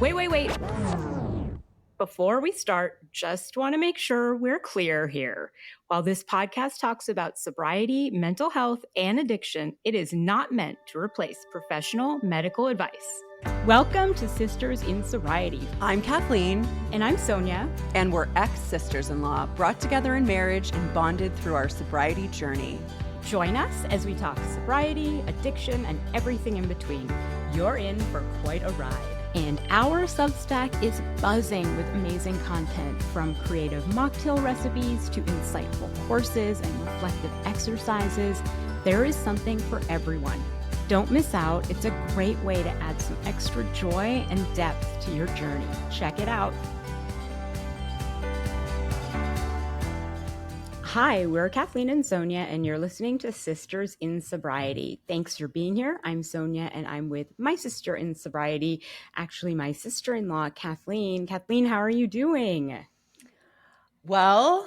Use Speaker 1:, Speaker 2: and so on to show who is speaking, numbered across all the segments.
Speaker 1: Wait. Before we start, just want to make sure we're clear here. While this podcast talks about sobriety, mental health, and addiction, it is not meant to replace professional medical advice. Welcome to Sisters in Sobriety.
Speaker 2: I'm Kathleen.
Speaker 1: And I'm Sonia.
Speaker 2: And we're ex-sisters-in-law, brought together in marriage and bonded through our sobriety journey.
Speaker 1: Join us as we talk sobriety, addiction, and everything in between. You're in for quite a ride. And our Substack is buzzing with amazing content, from creative mocktail recipes to insightful courses and reflective exercises. There is something for everyone. Don't miss out. It's a great way to add some extra joy and depth to your journey. Check it out. Hi, we're Kathleen and Sonia, and you're listening to Sisters in Sobriety. Thanks for being here. I'm Sonia, and I'm with my sister in sobriety, actually my sister-in-law, Kathleen. Kathleen, how are you doing?
Speaker 2: Well,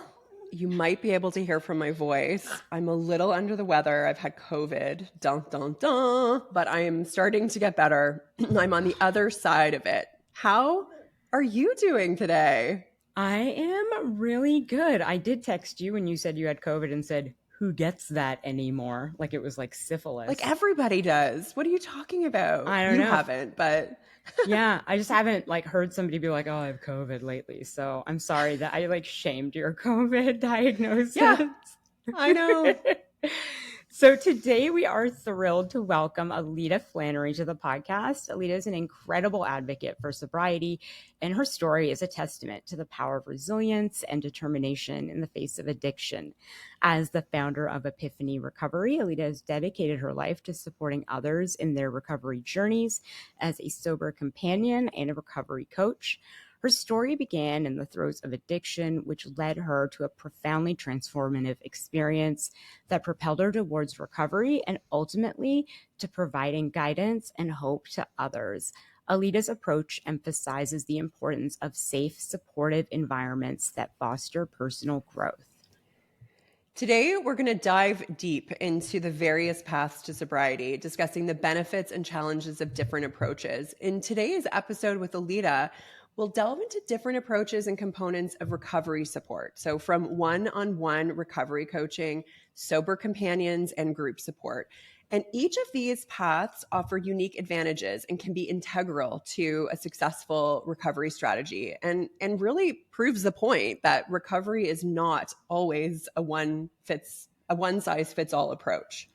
Speaker 2: you might be able to hear from my voice. I'm a little under the weather. I've had COVID, but I am starting to get better. I'm on the other side of it. How are you doing today?
Speaker 1: I am really good. I did text you when you said you had COVID and said, who gets that anymore? Like it was like syphilis.
Speaker 2: Like everybody does. What are you talking about?
Speaker 1: I don't know.
Speaker 2: You haven't, but...
Speaker 1: Yeah, I just haven't heard somebody be like, oh, I have COVID lately. So I'm sorry that I shamed your COVID diagnosis.
Speaker 2: Yeah, I know.
Speaker 1: So today we are thrilled to welcome Alida Flannery to the podcast. Alida is an incredible advocate for sobriety, and her story is a testament to the power of resilience and determination in the face of addiction. As the founder of Epiphany Recovery, Alida has dedicated her life to supporting others in their recovery journeys as a sober companion and a recovery coach. Her story began in the throes of addiction, which led her to a profoundly transformative experience that propelled her towards recovery and ultimately to providing guidance and hope to others. Alida's approach emphasizes the importance of safe, supportive environments that foster personal growth.
Speaker 2: Today, we're going to dive deep into the various paths to sobriety, discussing the benefits and challenges of different approaches. In today's episode with Alida, we'll delve into different approaches and components of recovery support. So from one-on-one recovery coaching, sober companions, and group support. And each of these paths offer unique advantages and can be integral to a successful recovery strategy, and really proves the point that recovery is not always a one-size-fits-all approach.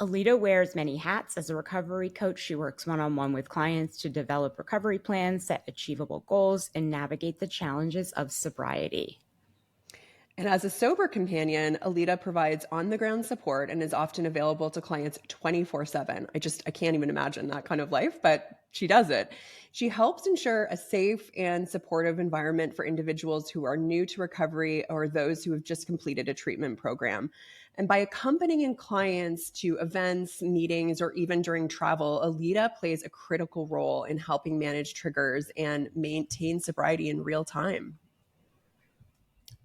Speaker 1: Alida wears many hats. As a recovery coach, she works one-on-one with clients to develop recovery plans, set achievable goals, and navigate the challenges of sobriety.
Speaker 2: And as a sober companion, Alida provides on-the-ground support and is often available to clients 24/7. I can't even imagine that kind of life, but she does it. She helps ensure a safe and supportive environment for individuals who are new to recovery or those who have just completed a treatment program. And by accompanying clients to events, meetings, or even during travel, Alida plays a critical role in helping manage triggers and maintain sobriety in real time.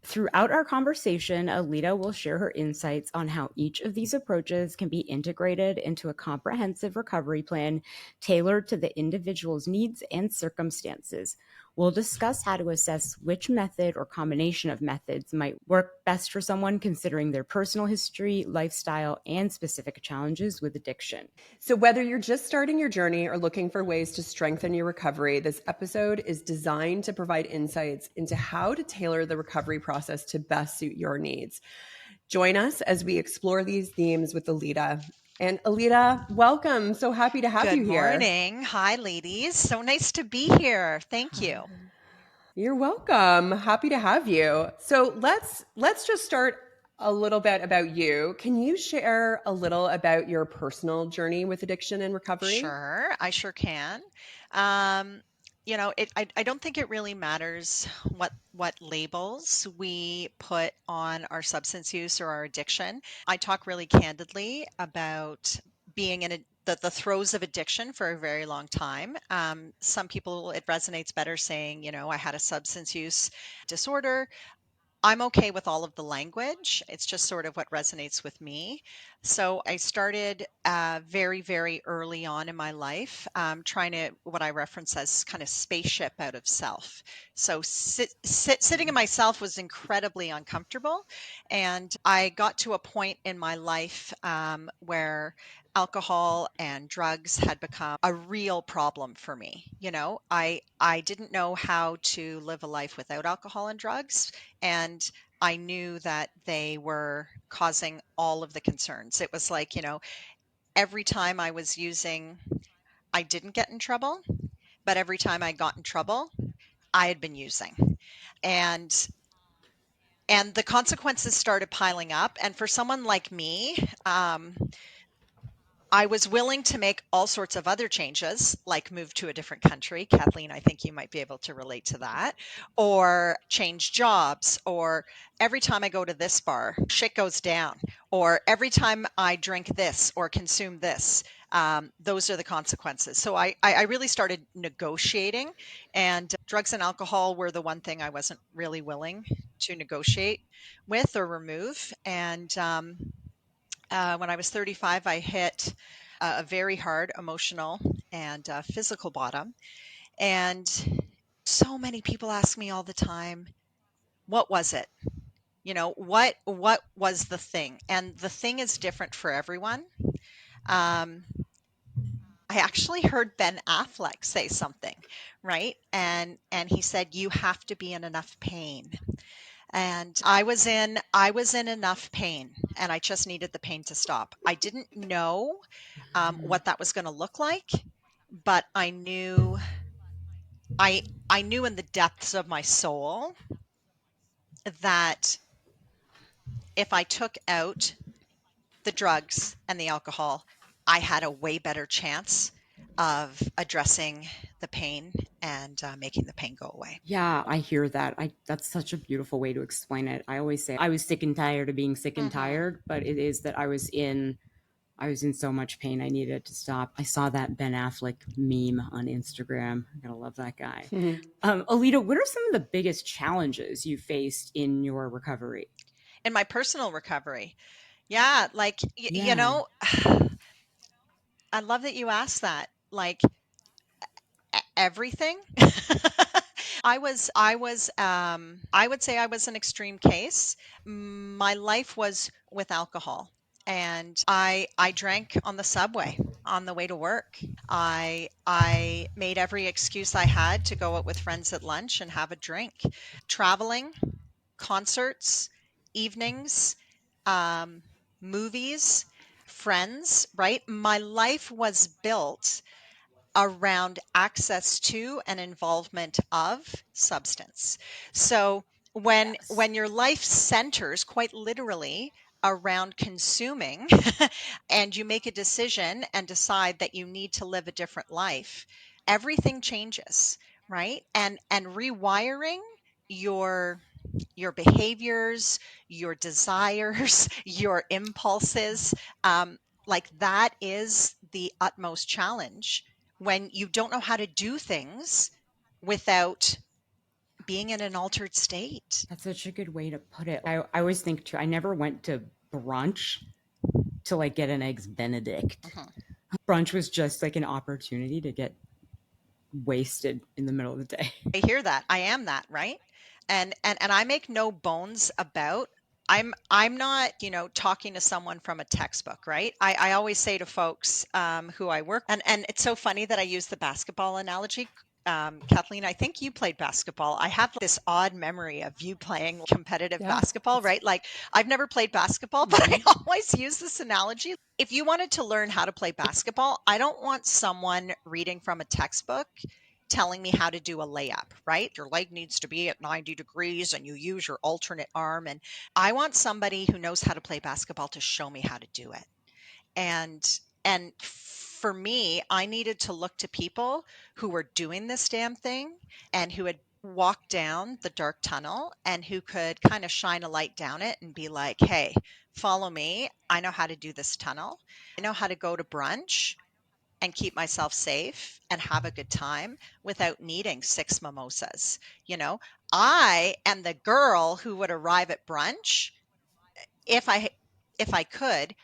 Speaker 1: Throughout our conversation, Alida will share her insights on how each of these approaches can be integrated into a comprehensive recovery plan tailored to the individual's needs and circumstances. We'll discuss how to assess which method or combination of methods might work best for someone considering their personal history, lifestyle, and specific challenges with addiction.
Speaker 2: So whether you're just starting your journey or looking for ways to strengthen your recovery, this episode is designed to provide insights into how to tailor the recovery process to best suit your needs. Join us as we explore these themes with Alida. And Alida, welcome. So happy to have you here.
Speaker 3: Good morning. Hi, ladies. So nice to be here. Thank you.
Speaker 2: You're welcome. Happy to have you. So let's just start a little bit about you. Can you share a little about your personal journey with addiction and recovery?
Speaker 3: Sure, I sure can. I don't think it really matters what labels we put on our substance use or our addiction. I talk really candidly about being in the throes of addiction for a very long time. Some people, it resonates better saying, I had a substance use disorder. I'm okay with all of the language. It's just sort of what resonates with me. So I started very, very early on in my life, trying to, what I reference as kind of spaceship out of self. So sitting in myself was incredibly uncomfortable. And I got to a point in my life where alcohol and drugs had become a real problem for me. I didn't know how to live a life without alcohol and drugs. And I knew that they were causing all of the concerns. It was like, every time I was using, I didn't get in trouble, but every time I got in trouble, I had been using. And the consequences started piling up. And for someone like me, I was willing to make all sorts of other changes, like move to a different country. Kathleen, I think you might be able to relate to that, or change jobs, or every time I go to this bar, shit goes down, or every time I drink this or consume this, those are the consequences. So I really started negotiating, and drugs and alcohol were the one thing I wasn't really willing to negotiate with or remove. And when I was 35, I hit a very hard emotional and physical bottom. And so many people ask me all the time, what was it? What was the thing? And the thing is different for everyone. Um, I actually heard Ben Affleck say something, right? And he said, you have to be in enough pain. And I was in enough pain, and I just needed the pain to stop. I didn't know what that was going to look like, but I knew in the depths of my soul that if I took out the drugs and the alcohol, I had a way better chance of addressing the pain and making the pain go away.
Speaker 1: Yeah, I hear that. That's such a beautiful way to explain it. I always say I was sick and tired of being sick and tired, but it is that I was in so much pain I needed to stop. I saw that Ben Affleck meme on Instagram. I gotta love that guy. Alida, what are some of the biggest challenges you faced in your recovery?
Speaker 3: In my personal recovery, yeah, like
Speaker 1: Yeah.
Speaker 3: I love that you asked that. Like everything. I would say I was an extreme case. My life was with alcohol, and I drank on the subway on the way to work. I made every excuse I had to go out with friends at lunch and have a drink. Traveling, concerts, evenings, um, movies, friends, right? My life was built around access to and involvement of substance. So when
Speaker 1: Yes.
Speaker 3: your life centers quite literally around consuming and you make a decision and decide that you need to live a different life, everything changes, right? And rewiring your behaviors, your desires, your impulses, like that is the utmost challenge when you don't know how to do things without being in an altered state.
Speaker 1: That's such a good way to put it. I always think too, I never went to brunch to like get an eggs Benedict.
Speaker 3: Mhm.
Speaker 1: Brunch was just like an opportunity to get wasted in the middle of the day.
Speaker 3: I hear that. I am that, right? And I make no bones about I'm not, talking to someone from a textbook, right? I always say to folks who I work and it's so funny that I use the basketball analogy. Kathleen, I think you played basketball. I have this odd memory of you playing competitive
Speaker 2: Yeah.
Speaker 3: basketball, right? Like I've never played basketball, but I always use this analogy. If you wanted to learn how to play basketball, I don't want someone reading from a textbook telling me how to do a layup, right? Your leg needs to be at 90 degrees and you use your alternate arm. And I want somebody who knows how to play basketball to show me how to do it. And for me, I needed to look to people who were doing this damn thing and who had walked down the dark tunnel and who could kind of shine a light down it and be like, hey, follow me. I know how to do this tunnel. I know how to go to brunch and keep myself safe and have a good time without needing 6 mimosas. You know, I am the girl who would arrive at brunch if I if I could,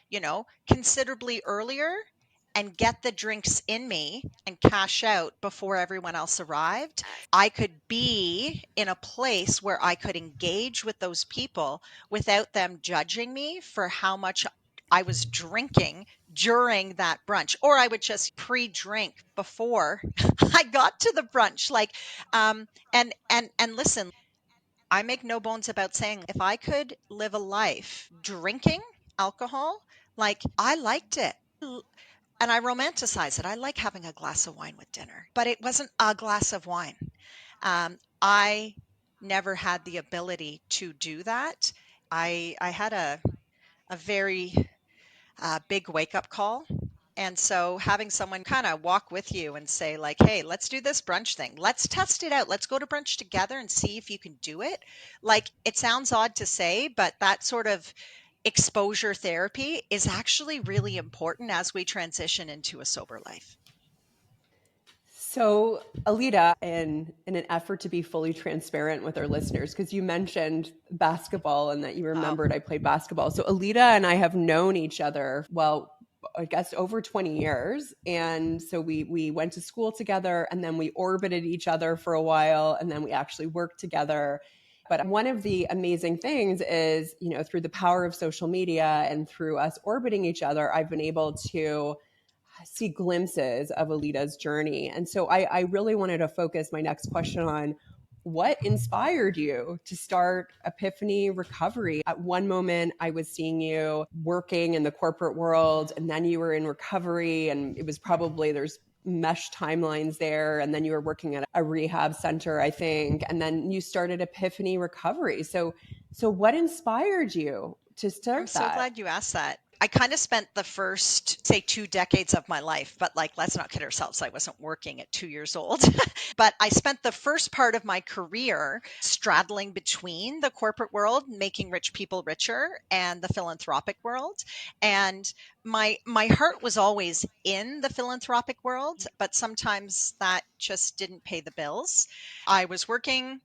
Speaker 3: considerably earlier and get the drinks in me and cash out before everyone else arrived, I could be in a place where I could engage with those people without them judging me for how much I was drinking during that brunch, or I would just pre-drink before I got to the brunch. And listen, I make no bones about saying if I could live a life drinking alcohol, like I liked it. And I romanticize it. I like having a glass of wine with dinner, but it wasn't a glass of wine. I never had the ability to do that. I had a very big wake up call. And so having someone kind of walk with you and say, like, hey, let's do this brunch thing. Let's test it out. Let's go to brunch together and see if you can do it. Like, it sounds odd to say, but that sort of exposure therapy is actually really important as we transition into a sober life.
Speaker 2: So, Alida, in an effort to be fully transparent with our listeners, because you mentioned basketball and that you remembered I played basketball. So, Alida and I have known each other, well, I guess over 20 years. And so we went to school together, and then we orbited each other for a while, and then we actually worked together. But one of the amazing things is, through the power of social media and through us orbiting each other, I've been able to see glimpses of Alida's journey. And so I really wanted to focus my next question on what inspired you to start Epiphany Recovery. At one moment, I was seeing you working in the corporate world, and then you were in recovery, and it was probably there's mesh timelines there. And then you were working at a rehab center, I think. And then you started Epiphany Recovery. So what inspired you to start
Speaker 3: I'm so
Speaker 2: that?
Speaker 3: glad you asked that. I kind of spent the first, say, 2 decades of my life, but like, let's not kid ourselves. I wasn't working at 2 years old, but I spent the first part of my career straddling between the corporate world, making rich people richer, and the philanthropic world. And my heart was always in the philanthropic world, but sometimes that just didn't pay the bills. I was working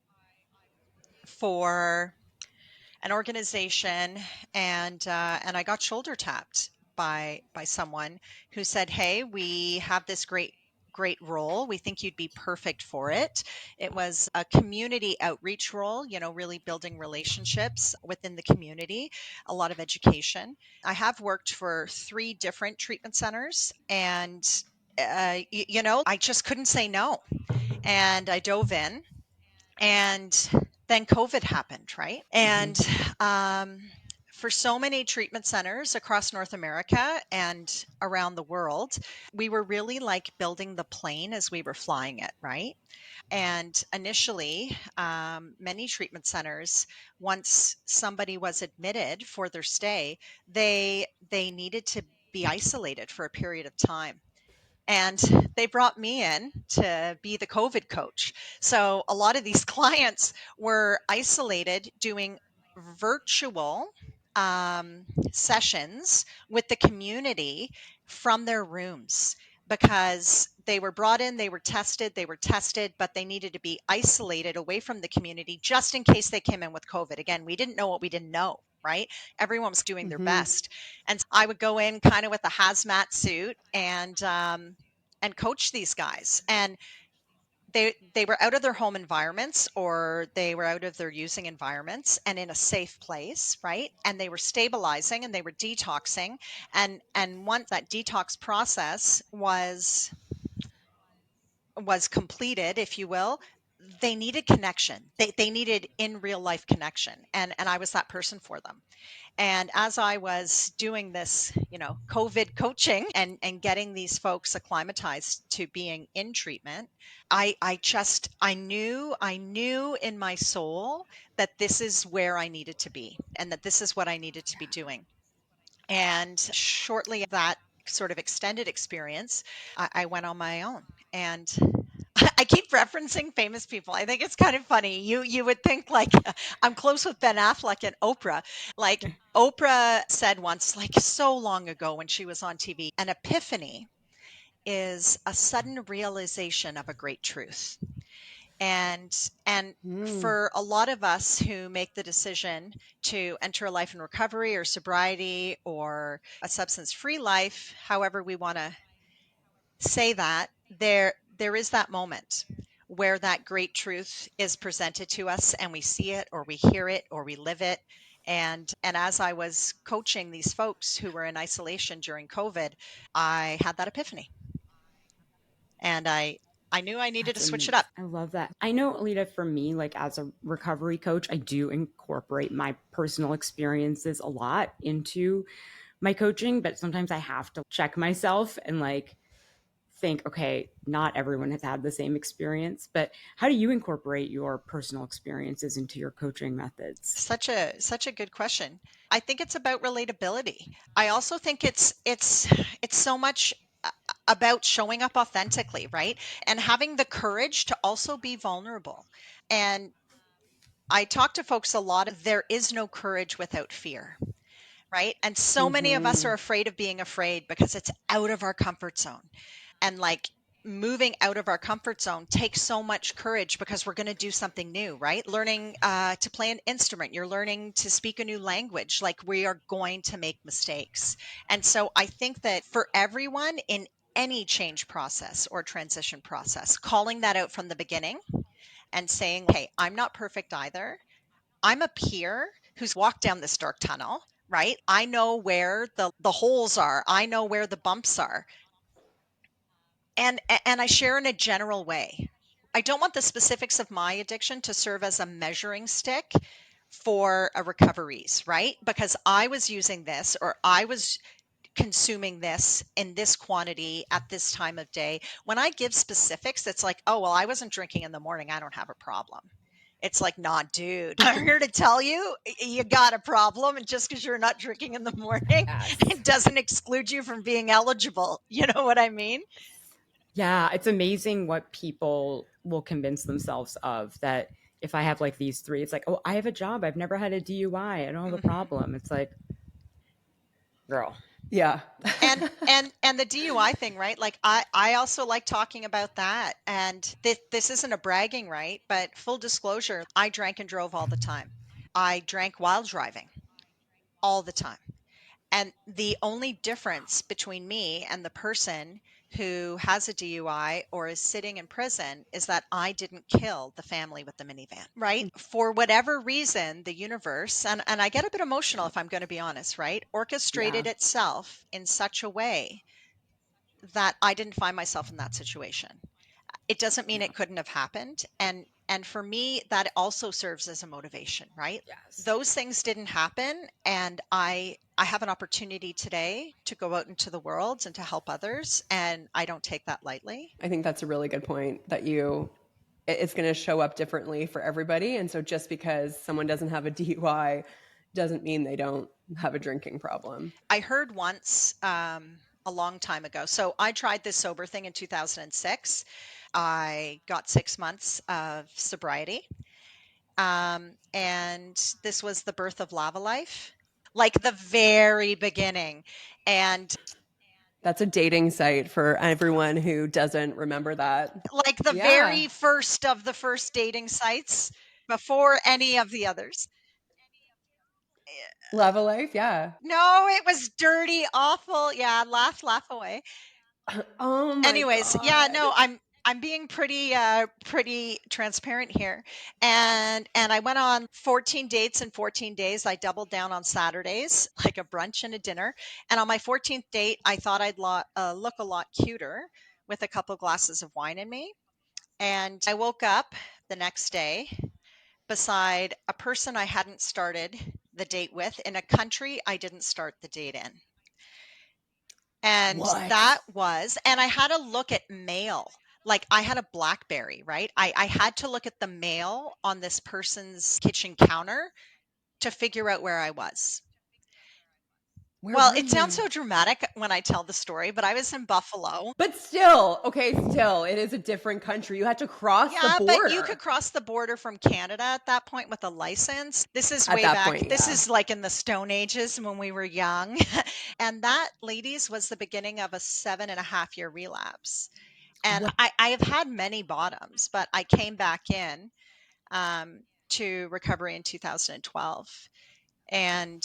Speaker 3: for an organization, and I got shoulder tapped by someone who said, "Hey, we have this great role. We think you'd be perfect for it." It was a community outreach role, really building relationships within the community, a lot of education. I have worked for 3 different treatment centers, and I just couldn't say no. And I dove in, and then COVID happened, right? And for so many treatment centers across North America and around the world, we were really like building the plane as we were flying it, right? And initially, many treatment centers, once somebody was admitted for their stay, they needed to be isolated for a period of time. And they brought me in to be the COVID coach. So a lot of these clients were isolated doing virtual sessions with the community from their rooms, because they were brought in, they were tested, but they needed to be isolated away from the community just in case they came in with COVID. Again, we didn't know what we didn't know, right? Everyone was doing their best. And I would go in kind of with a hazmat suit and coach these guys. And they were out of their home environments, or they were out of their using environments and in a safe place, right? And they were stabilizing and they were detoxing. And once that detox process was completed, if you will, they needed connection. They needed in real life connection. And I was that person for them. And as I was doing this, COVID coaching and getting these folks acclimatized to being in treatment, I knew in my soul that this is where I needed to be and that this is what I needed to be doing. And shortly that sort of extended experience, I went on my own. And I keep referencing famous people. I think it's kind of funny. You would think like I'm close with Ben Affleck and Oprah. Like Oprah said once, like so long ago when she was on TV, an epiphany is a sudden realization of a great truth. And for a lot of us who make the decision to enter a life in recovery or sobriety or a substance-free life, however we want to say that, there is that moment where that great truth is presented to us and we see it or we hear it or we live it. And as I was coaching these folks who were in isolation during COVID, I had that epiphany. And I knew I needed to switch it up.
Speaker 1: I love that. I know, Alida, for me, like as a recovery coach, I do incorporate my personal experiences a lot into my coaching, but sometimes I have to check myself and like think, okay, not everyone has had the same experience, but how do you incorporate your personal experiences into your coaching methods?
Speaker 3: Such a good question. I think it's about relatability. I also think it's so much about showing up authentically, right? And having the courage to also be vulnerable. And I talk to folks a lot. There is no courage without fear, right? And so many of us are afraid of being afraid because it's out of our comfort zone. And like moving out of our comfort zone takes so much courage because we're going to do something new, right? Learning to play an instrument, you're learning to speak a new language. Like we are going to make mistakes. And so I think that for everyone in any change process or transition process, calling that out from the beginning and saying, hey, I'm not perfect either. I'm a peer who's walked down this dark tunnel, right? I know where the holes are. I know where the bumps are. And I share in a general way. I don't want the specifics of my addiction to serve as a measuring stick for a recoveries, right? Because I was using this or I was consuming this in this quantity at this time of day. When I give specifics, it's like, oh, well, I wasn't drinking in the morning. I don't have a problem. It's like, nah, dude, I'm here to tell you, you got a problem. And just because you're not drinking in the morning, it doesn't exclude you from being eligible. You know what I mean?
Speaker 1: Yeah, it's amazing what people will convince themselves of, that if I have like these three, it's like, oh, I have a job. I've never had a DUI. I don't have a problem. It's like, girl.
Speaker 2: Yeah.
Speaker 3: and the DUI thing, right? Like I also like talking about that. And this isn't a bragging, right? But full disclosure, I drank and drove all the time. I drank while driving all the time. And the only difference between me and the person who has a DUI or is sitting in prison is that I didn't kill the family with the minivan, right? For whatever reason, the universe, and I get a bit emotional if I'm going to be honest, right? Orchestrated itself in such a way that I didn't find myself in that situation. It doesn't mean it couldn't have happened. And for me, that also serves as a motivation, right?
Speaker 1: Yes.
Speaker 3: Those things didn't happen. And I have an opportunity today to go out into the world and to help others. And I don't take that lightly.
Speaker 2: I think that's a really good point, that it's going to show up differently for everybody. And so just because someone doesn't have a DUI doesn't mean they don't have a drinking problem.
Speaker 3: I heard once, a long time ago. So I tried this sober thing in 2006. I got 6 months of sobriety. And this was the birth of Lava Life, like the very beginning. And
Speaker 2: that's a dating site for everyone who doesn't remember that.
Speaker 3: Like the very first of the first dating sites before any of the others.
Speaker 2: Lava Life, yeah.
Speaker 3: No, it was dirty, awful. Yeah, laugh away.
Speaker 2: Oh my
Speaker 3: Anyways,
Speaker 2: God.
Speaker 3: yeah, no, I'm being pretty transparent here. And I went on 14 dates in 14 days. I doubled down on Saturdays, like a brunch and a dinner. And on my 14th date, I thought I'd look a lot cuter with a couple glasses of wine in me. And I woke up the next day beside a person I hadn't started the date with in a country I didn't start the date in. And that was, and I had to look at mail. Like I had a BlackBerry, right? I had to look at the mail on this person's kitchen counter to figure out where I was. Well, it sounds so dramatic when I tell the story, but I was in Buffalo.
Speaker 2: But still, it is a different country. You had to cross the border.
Speaker 3: Yeah, but you could cross the border from Canada at that point with a license. This is way back. This is like in the Stone Ages when we were young. And that, ladies, was the beginning of a 7.5-year relapse. And I have had many bottoms, but I came back in to recovery in 2012. And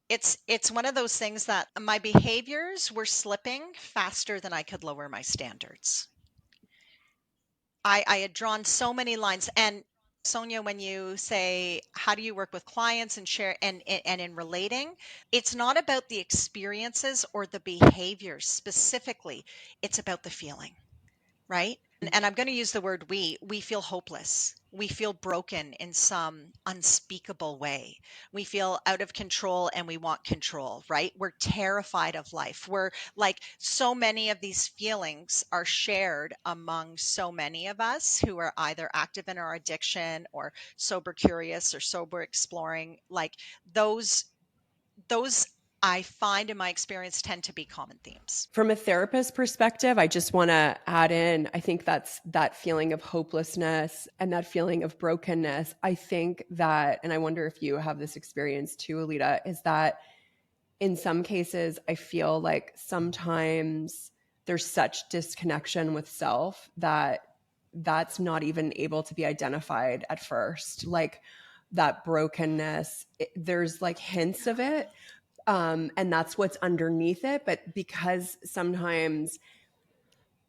Speaker 3: it's one of those things that my behaviors were slipping faster than I could lower my standards. I had drawn so many lines. And Sonia, when you say, how do you work with clients and share and in relating, it's not about the experiences or the behaviors specifically. It's about the feeling, right? And I'm going to use the word we feel hopeless. We feel broken in some unspeakable way. We feel out of control and we want control, right? We're terrified of life. We're like, so many of these feelings are shared among so many of us who are either active in our addiction or sober curious or sober exploring. Like those I find in my experience tend to be common themes.
Speaker 2: From a therapist perspective, I just want to add in, I think that's that feeling of hopelessness and that feeling of brokenness. I think that, and I wonder if you have this experience too, Alida, is that in some cases, I feel like sometimes there's such disconnection with self that that's not even able to be identified at first. Like that brokenness, there's like hints of it. And that's what's underneath it. But because sometimes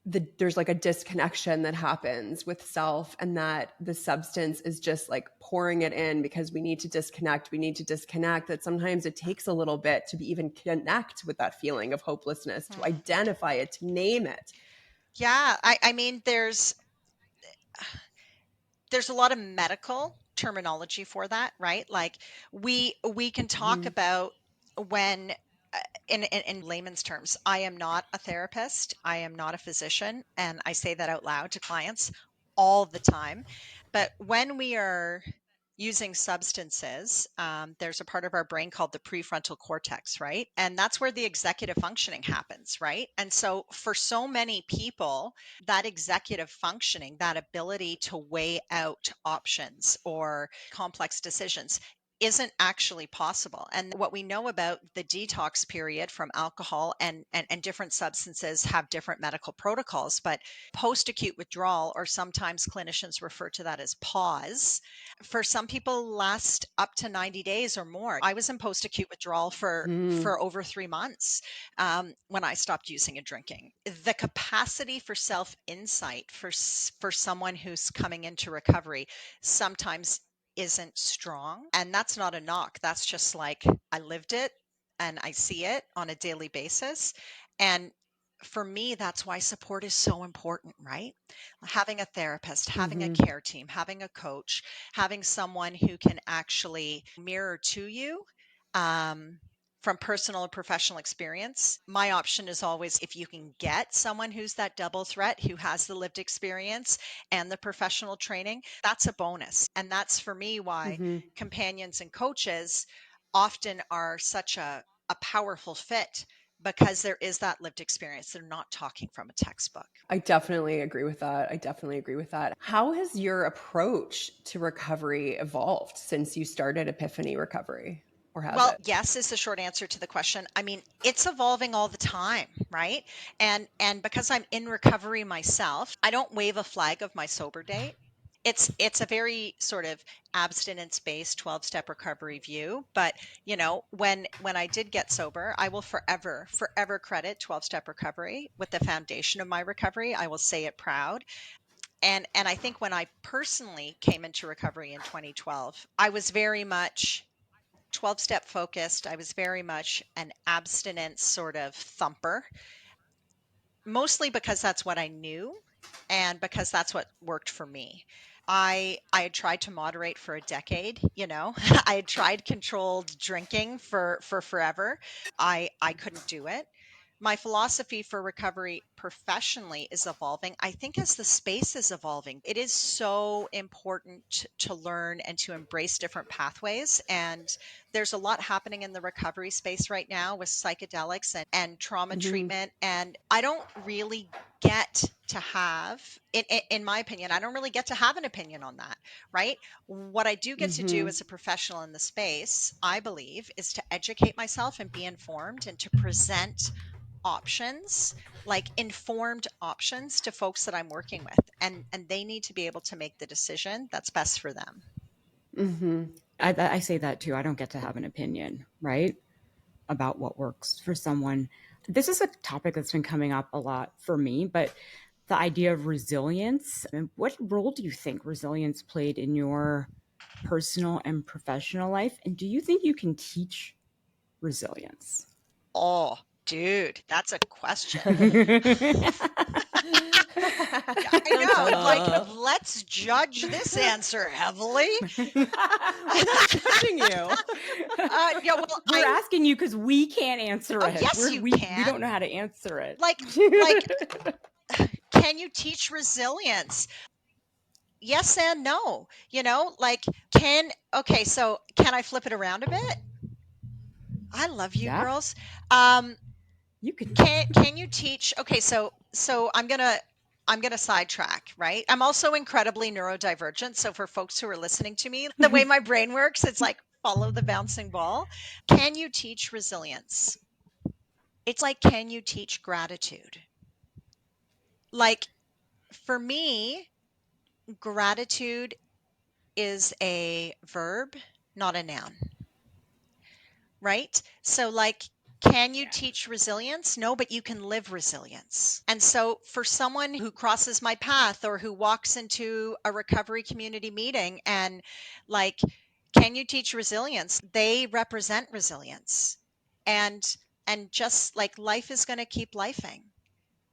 Speaker 2: there's like a disconnection that happens with self, and that the substance is just like pouring it in because we need to disconnect, that sometimes it takes a little bit to even connect with that feeling of hopelessness, to identify it, to name it.
Speaker 3: Yeah. I mean, there's a lot of medical terminology for that, right? Like we can talk about when in layman's terms, I am not a therapist, I am not a physician, and I say that out loud to clients all the time. But when we are using substances, there's a part of our brain called the prefrontal cortex, right? And that's where the executive functioning happens, right? And so for so many people, that executive functioning, that ability to weigh out options or complex decisions, isn't actually possible. And what we know about the detox period from alcohol and different substances have different medical protocols, but post-acute withdrawal, or sometimes clinicians refer to that as pause, for some people last up to 90 days or more. I was in post-acute withdrawal for over 3 months when I stopped using and drinking. The capacity for self-insight for someone who's coming into recovery sometimes isn't strong. And that's not a knock. That's just like, I lived it and I see it on a daily basis. And for me, that's why support is so important, right? Having a therapist, having a care team, having a coach, having someone who can actually mirror to you from personal and professional experience. My option is always, if you can get someone who's that double threat, who has the lived experience and the professional training, that's a bonus. And that's for me why companions and coaches often are such a powerful fit, because there is that lived experience. They're not talking from a textbook.
Speaker 2: I definitely agree with that. How has your approach to recovery evolved since you started Epiphany Recovery? Or has
Speaker 3: Well,
Speaker 2: it?
Speaker 3: yes is the short answer to the question. I mean, it's evolving all the time, right? And because I'm in recovery myself, I don't wave a flag of my sober date. It's a very sort of abstinence-based 12-step recovery view. But when I did get sober, I will forever credit 12-step recovery with the foundation of my recovery. I will say it proud. And I think when I personally came into recovery in 2012, I was very much 12-step focused. I was very much an abstinence sort of thumper, mostly because that's what I knew and because that's what worked for me. I had tried to moderate for a decade, I had tried controlled drinking for forever. I couldn't do it. My philosophy for recovery professionally is evolving. I think as the space is evolving, it is so important to learn and to embrace different pathways. And there's a lot happening in the recovery space right now with psychedelics and trauma treatment. And I don't really get to have, in my opinion, I don't really get to have an opinion on that, right? What I do get to do as a professional in the space, I believe, is to educate myself and be informed and to present options, like informed options to folks that I'm working with. And they need to be able to make the decision that's best for them.
Speaker 1: Mm-hmm. I say that too. I don't get to have an opinion, right, about what works for someone. This is a topic that's been coming up a lot for me, but the idea of resilience, and what role do you think resilience played in your personal and professional life? And do you think you can teach resilience?
Speaker 3: Oh, dude, that's a question. I know. Like, let's judge this answer heavily.
Speaker 2: We're not judging you.
Speaker 3: Yeah, well,
Speaker 1: We're asking you because we can't answer it.
Speaker 3: Yes,
Speaker 1: we
Speaker 3: can.
Speaker 1: don't know how to answer it.
Speaker 3: Like, can you teach resilience? Yes and no. Like, okay, so can I flip it around a bit? I love you, girls.
Speaker 1: You could.
Speaker 3: Can you teach? Okay, so I'm gonna sidetrack, right? I'm also incredibly neurodivergent. So for folks who are listening to me, the way my brain works, it's like follow the bouncing ball. Can you teach resilience? It's like, can you teach gratitude? Like, for me, gratitude is a verb, not a noun. Right? So, like, can you teach resilience? No, but you can live resilience. And so for someone who crosses my path or who walks into a recovery community meeting and, like, can you teach resilience? They represent resilience. And just like, life is going to keep lifing.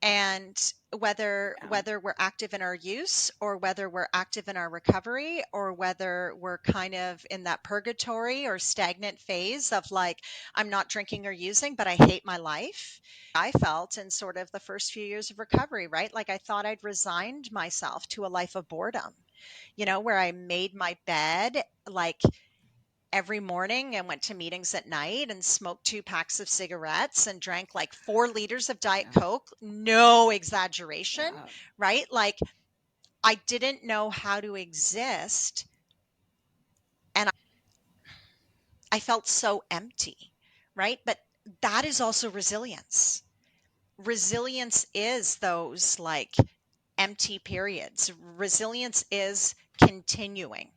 Speaker 3: And whether we're active in our use, or whether we're active in our recovery, or whether we're kind of in that purgatory or stagnant phase of like, I'm not drinking or using, but I hate my life. I felt in sort of the first few years of recovery, right? Like, I thought I'd resigned myself to a life of boredom, where I made my bed, like, every morning and went to meetings at night and smoked 2 packs of cigarettes and drank like 4 liters of Diet Coke. No exaggeration, right? Like, I didn't know how to exist. And I felt so empty, right? But that is also resilience. Resilience is those like empty periods. Resilience is continuing,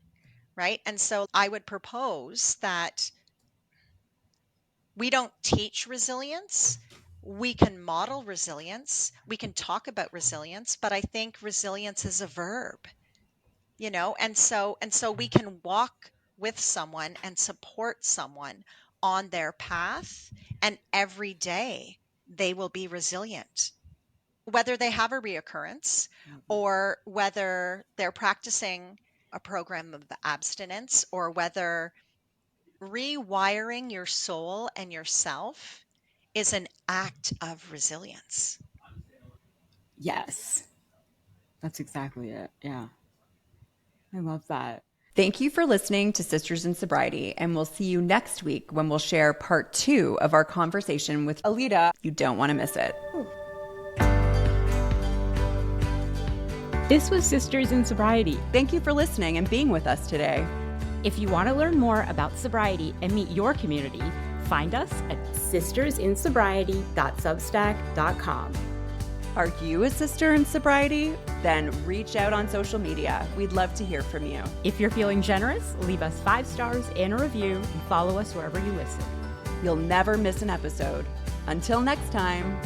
Speaker 3: right? And so I would propose that we don't teach resilience. We can model resilience. We can talk about resilience, but I think resilience is a verb, and so we can walk with someone and support someone on their path, and every day they will be resilient, whether they have a reoccurrence or whether they're practicing a program of abstinence, or whether rewiring your soul and yourself is an act of resilience.
Speaker 1: Yes. That's exactly it. Yeah. I love that.
Speaker 2: Thank you for listening to Sisters in Sobriety, and we'll see you next week when we'll share part 2 of our conversation with Alida. You don't want to miss it.
Speaker 1: This was Sisters in Sobriety.
Speaker 2: Thank you for listening and being with us today.
Speaker 1: If you want to learn more about sobriety and meet your community, find us at sistersinsobriety.substack.com.
Speaker 2: Are you a sister in sobriety? Then reach out on social media. We'd love to hear from you.
Speaker 1: If you're feeling generous, leave us 5 stars and a review, and follow us wherever you listen.
Speaker 2: You'll never miss an episode. Until next time.